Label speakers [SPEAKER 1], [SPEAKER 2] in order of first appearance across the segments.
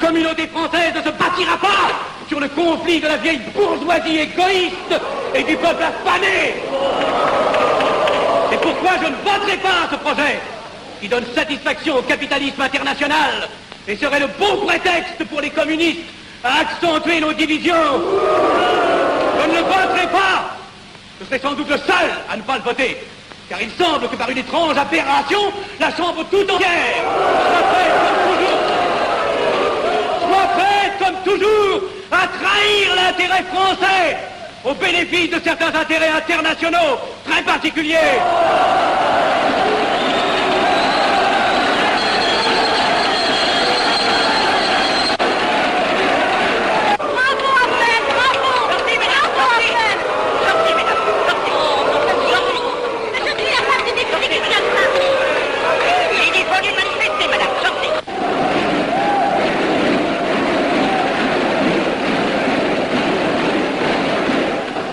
[SPEAKER 1] communauté française ne se bâtira pas sur le conflit de la vieille bourgeoisie égoïste et du peuple affamé. C'est pourquoi je ne voterai pas ce projet qui donne satisfaction au capitalisme international et serait le bon prétexte pour les communistes à accentuer nos divisions. Je ne le voterai pas. Je serai sans doute le seul à ne pas le voter, car il semble que par une étrange aberration, la Chambre tout entière soit prête comme toujours à trahir l'intérêt français au bénéfice de certains intérêts internationaux très particuliers.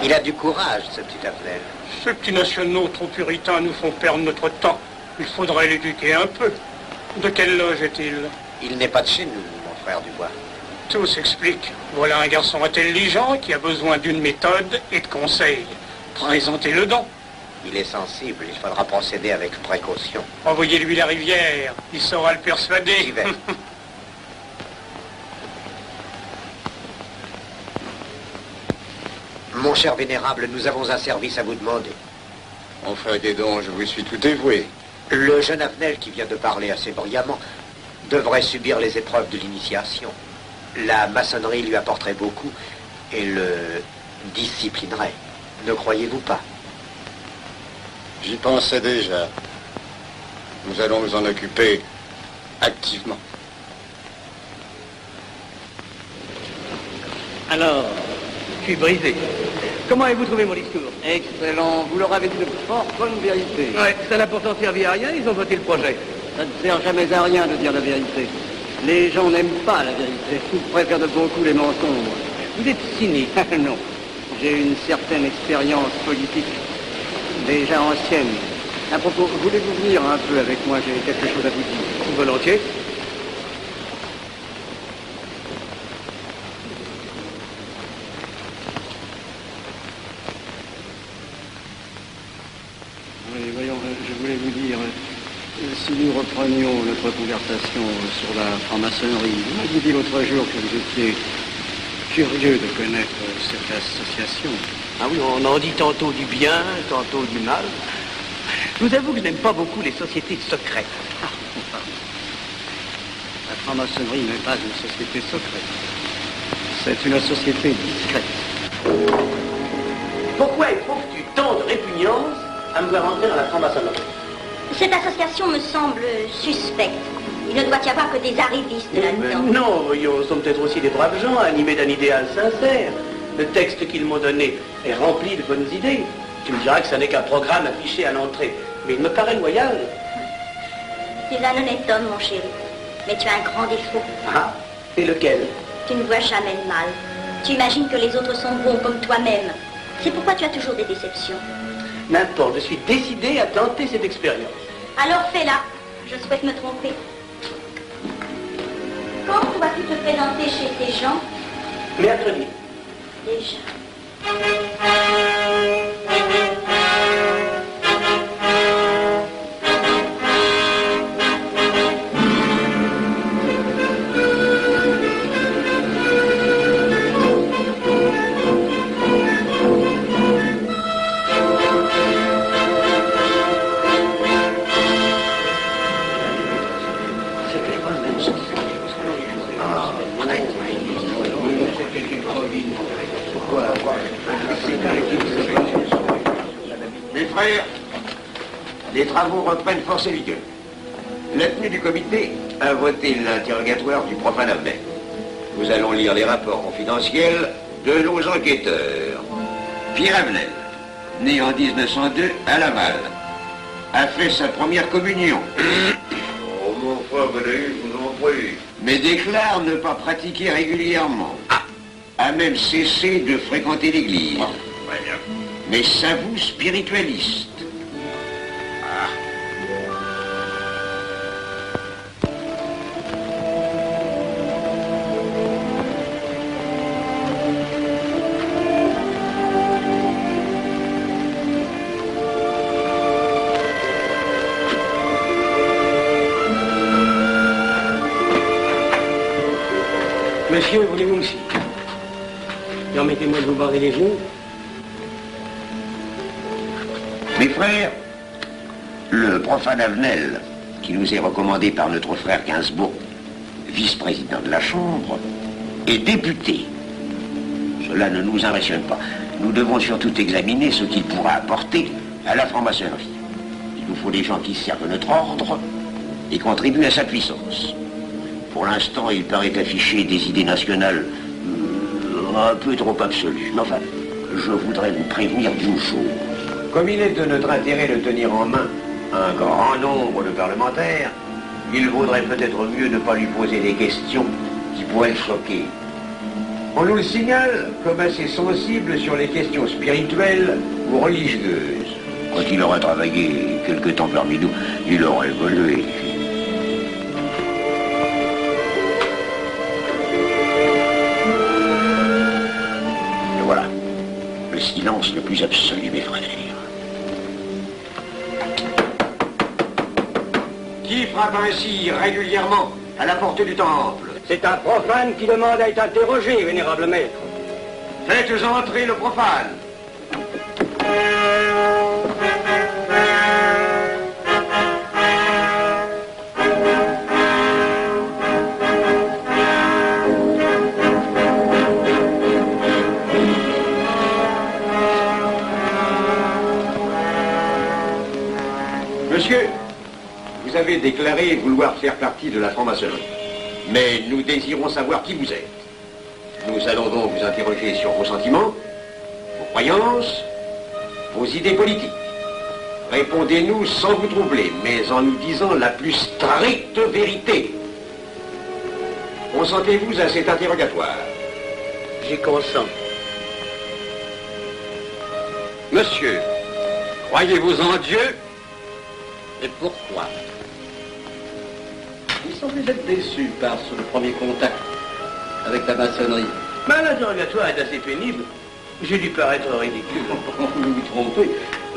[SPEAKER 2] Il a du courage, ce petit Avenel.
[SPEAKER 3] Ces petits nationaux trop puritains nous font perdre notre temps. Il faudrait l'éduquer un peu. De quelle loge est-il?
[SPEAKER 2] Il n'est pas de chez nous, mon frère Dubois.
[SPEAKER 3] Tout s'explique. Voilà un garçon intelligent qui a besoin d'une méthode et de conseils. Présentez-le donc.
[SPEAKER 2] Il est sensible, il faudra procéder avec précaution.
[SPEAKER 3] Envoyez-lui la rivière, il saura le persuader.
[SPEAKER 2] J'y vais. Mon cher vénérable, nous avons un service à vous demander.
[SPEAKER 4] Enfin, dis donc, je vous suis tout dévoué.
[SPEAKER 2] Le jeune Avenel qui vient de parler assez brillamment devrait subir les épreuves de l'initiation. La maçonnerie lui apporterait beaucoup et le disciplinerait. Ne croyez-vous pas?
[SPEAKER 4] J'y pensais déjà. Nous allons nous en occuper activement.
[SPEAKER 1] Alors, je suis brisé. Comment avez-vous trouvé mon discours?
[SPEAKER 5] Excellent. Vous leur avez dit de fort bonne vérité.
[SPEAKER 1] Ouais, ça n'a pourtant servi à rien, ils ont voté le projet.
[SPEAKER 5] Ça ne sert jamais à rien de dire la vérité. Les gens n'aiment pas la vérité. Ils préfèrent de beaucoup les mensonges.
[SPEAKER 1] Vous êtes cynique.
[SPEAKER 5] Non. J'ai une certaine expérience politique, déjà ancienne. À propos, voulez-vous venir un peu avec moi? J'ai quelque chose à vous dire.
[SPEAKER 1] Volontiers.
[SPEAKER 5] Oui, voyons, je voulais vous dire, si nous reprenions notre conversation sur la franc-maçonnerie, vous m'aviez dit l'autre jour que vous étiez curieux de connaître cette association.
[SPEAKER 1] Ah oui, on en dit tantôt du bien, tantôt du mal. Je vous avoue que je n'aime pas beaucoup les sociétés secrètes.
[SPEAKER 5] La franc-maçonnerie n'est pas une société secrète. C'est une société discrète.
[SPEAKER 1] Pourquoi éprouves-tu tant de répugnance à me voir entrer dans la franc-maçonnerie?
[SPEAKER 6] Cette association me semble suspecte. Il ne doit y avoir que des arrivistes là-dedans.
[SPEAKER 1] Non, voyons, nous sommes peut-être aussi des braves gens animés d'un idéal sincère. Le texte qu'ils m'ont donné est rempli de bonnes idées. Tu me diras que ça n'est qu'un programme affiché à l'entrée, mais il me paraît loyal.
[SPEAKER 6] Tu es un honnête homme, mon chéri. Mais tu as un grand défaut.
[SPEAKER 1] Ah, et lequel?
[SPEAKER 6] Tu ne vois jamais le mal. Tu imagines que les autres sont bons comme toi-même. C'est pourquoi tu as toujours des déceptions.
[SPEAKER 1] N'importe, je suis décidé à tenter cette expérience.
[SPEAKER 6] Alors fais-la. Je souhaite me tromper. Quand vas-tu te présenter chez ces gens?
[SPEAKER 1] Mercredi.
[SPEAKER 6] Déjà.
[SPEAKER 4] Mes frères, les travaux reprennent force et vigueur. La tenue du comité a voté l'interrogatoire du profane Avenel. Nous allons lire les rapports confidentiels de nos enquêteurs. Pierre Avenel, né en 1902 à Laval, a fait sa première communion.
[SPEAKER 7] Oh, mon frère Valérie, je vous en prie.
[SPEAKER 4] Mais déclare ne pas pratiquer régulièrement. A même cessé de fréquenter l'église.
[SPEAKER 7] Très bien.
[SPEAKER 4] Mais s'avoue spiritualiste.
[SPEAKER 5] Monsieur, voulez-vous aussi? Permettez-moi de vous barrer les yeux.
[SPEAKER 4] Mes frères, le profane Avenel, qui nous est recommandé par notre frère Gainsbourg, vice-président de la Chambre, est député. Cela ne nous impressionne pas. Nous devons surtout examiner ce qu'il pourra apporter à la franc-maçonnerie. Il nous faut des gens qui servent notre ordre et contribuent à sa puissance. Pour l'instant, il paraît afficher des idées nationales un peu trop absolues. Mais enfin, je voudrais vous prévenir d'une chose. Comme il est de notre intérêt de tenir en main un grand nombre de parlementaires, il vaudrait peut-être mieux ne pas lui poser des questions qui pourraient le choquer. On nous le signale comme assez sensible sur les questions spirituelles ou religieuses. Quand il aura travaillé quelque temps parmi nous, il aura évolué. Et voilà, le silence le plus absolu, mes frères. Qui frappe ainsi régulièrement à la porte du temple?
[SPEAKER 5] C'est un profane qui demande à être interrogé, vénérable maître.
[SPEAKER 4] Faites entrer le profane. Monsieur, vous avez déclaré vouloir faire partie de la franc-maçonnerie. Mais nous désirons savoir qui vous êtes. Nous allons donc vous interroger sur vos sentiments, vos croyances, vos idées politiques. Répondez-nous sans vous troubler, mais en nous disant la plus stricte vérité. Consentez-vous à cet interrogatoire?
[SPEAKER 5] J'y consens.
[SPEAKER 4] Monsieur, croyez-vous en Dieu?
[SPEAKER 5] Et pourquoi? Il semblait être déçu par ce premier contact avec la maçonnerie.
[SPEAKER 1] Mais l'interrogatoire est assez pénible. J'ai dû paraître ridicule.
[SPEAKER 5] Vous vous trompez.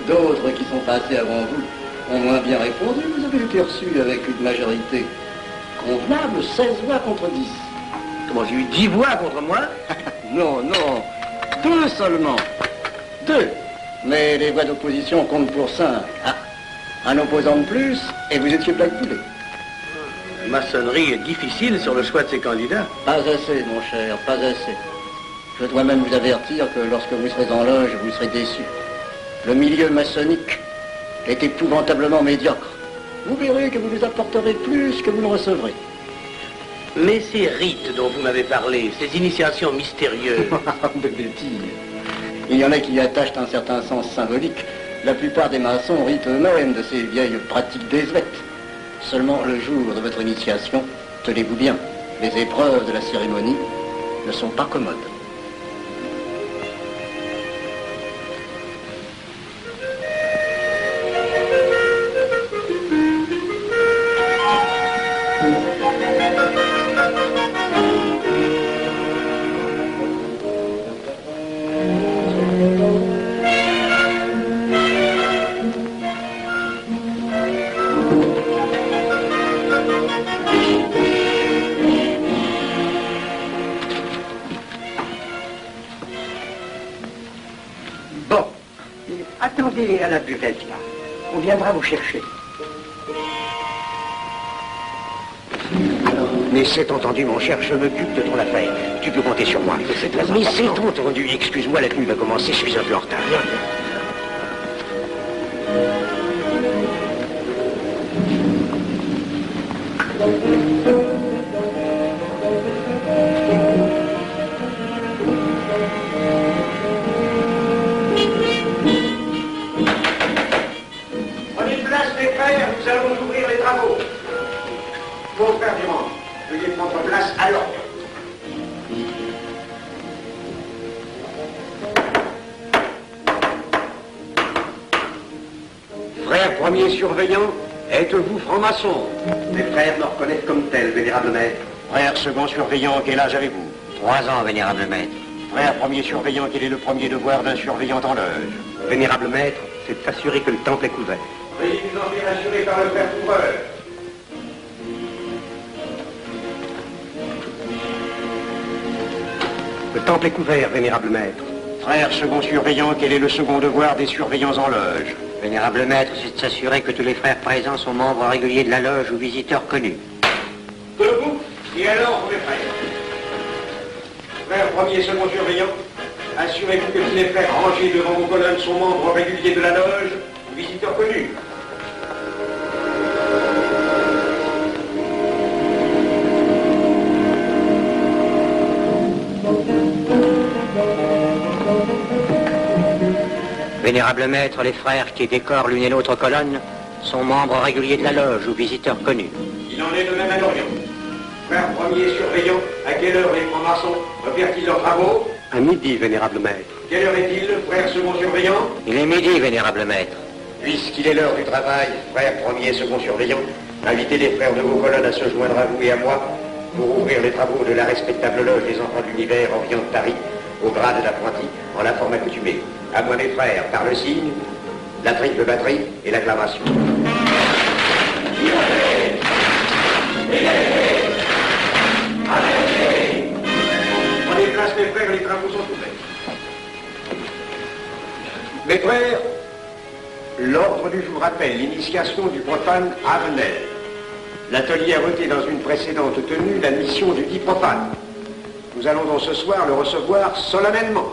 [SPEAKER 5] D'autres qui sont passés avant vous ont moins bien répondu. Vous avez été reçu avec une majorité convenable, 16 voix contre 10.
[SPEAKER 1] Comment, j'ai eu 10 voix contre moi?
[SPEAKER 5] Non, non, 2 seulement. 2. Mais les voix d'opposition comptent pour 5. Un opposant de plus, et vous étiez blackpoolé.
[SPEAKER 1] La maçonnerie est difficile sur le choix de ses candidats.
[SPEAKER 5] Pas assez, mon cher, pas assez. Je dois même vous avertir que lorsque vous serez en loge, vous serez déçu. Le milieu maçonnique est épouvantablement médiocre. Vous verrez que vous nous apporterez plus que vous ne recevrez.
[SPEAKER 1] Mais ces rites dont vous m'avez parlé, ces initiations mystérieuses...
[SPEAKER 5] De bêtises. Il y en a qui y attachent un certain sens symbolique. La plupart des maçons ritent eux-mêmes de ces vieilles pratiques désuètes. Seulement le jour de votre initiation, tenez-vous bien, les épreuves de la cérémonie ne sont pas commodes.
[SPEAKER 4] Attendez à la buvette, là. On viendra vous chercher. Mais c'est entendu, mon cher, je m'occupe de ton affaire. Tu peux compter sur moi. Mais c'est entendu. Excuse-moi, la tenue va commencer, je suis un peu en retard. Nous allons ouvrir les travaux. Mon frère Durand, veuillez prendre place à l'ordre. Frère premier surveillant, êtes-vous franc-maçon? Mes frères me reconnaissent comme tel, vénérable maître. Frère second surveillant, quel âge avez-vous? 3 ans, vénérable maître. Frère premier surveillant, quel est le premier devoir d'un surveillant en loge? Vénérable maître, c'est de s'assurer que le temple est couvert. Veuillez vous en faire assurer par le frère couvreur.
[SPEAKER 8] Le temple est couvert, vénérable maître.
[SPEAKER 5] Frère second surveillant, quel est le second devoir des surveillants en loge?
[SPEAKER 2] Vénérable maître, c'est de s'assurer que tous les frères présents sont membres réguliers de la loge ou visiteurs connus.
[SPEAKER 4] Debout, et alors, mes frères. Frère premier et second surveillant, assurez-vous que tous les frères rangés devant vos colonnes sont membres réguliers de la loge ou visiteurs connus.
[SPEAKER 2] Vénérable maître, les frères qui décorent l'une et l'autre colonne sont membres réguliers de la loge ou visiteurs connus.
[SPEAKER 4] Il en est de même à l'Orient. Frère premier surveillant, à quelle heure les francs-maçons opèrent-ils leurs travaux?
[SPEAKER 8] À midi, vénérable maître.
[SPEAKER 4] Quelle heure est-il, frère second surveillant?
[SPEAKER 2] Il est midi, vénérable maître.
[SPEAKER 4] Puisqu'il est l'heure du travail, frère premier et second surveillant, invitez les frères de vos colonnes à se joindre à vous et à moi pour ouvrir les travaux de la respectable loge des enfants de l'univers Orient de Paris au grade d'apprenti en la forme accoutumée. À moi mes frères, par le signe, la triple batterie et l'acclamation. Prenez place mes frères, les travaux sont ouverts. Mes frères, l'ordre du jour appelle l'initiation du profane Avenel. L'atelier a voté dans une précédente tenue la mission du dit profane. Nous allons donc ce soir le recevoir solennellement.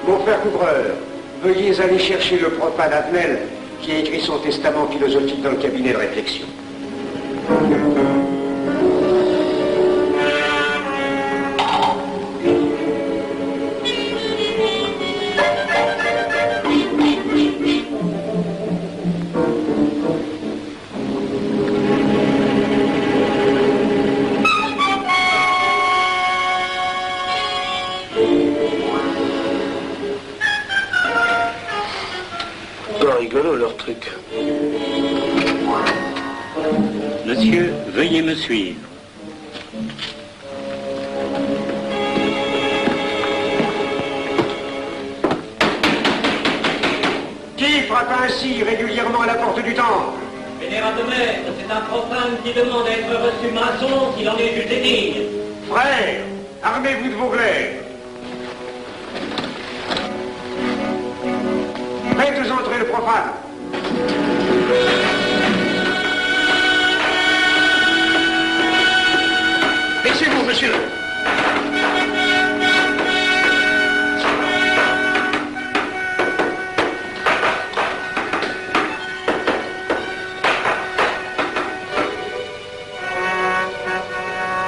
[SPEAKER 4] Mon frère couvreur, veuillez aller chercher le profane Avenel qui a écrit son testament philosophique dans le cabinet de réflexion.
[SPEAKER 7] Rigolo leur truc.
[SPEAKER 5] Monsieur, veuillez me suivre.
[SPEAKER 4] Qui frappe ainsi régulièrement à la porte du temple?
[SPEAKER 1] Vénérable maître, c'est un profane qui demande à être reçu maçon s'il en est jugé digne.
[SPEAKER 4] Frères, armez-vous de vos glaives. Faites entrer le profane.
[SPEAKER 7] Laissez-vous, monsieur.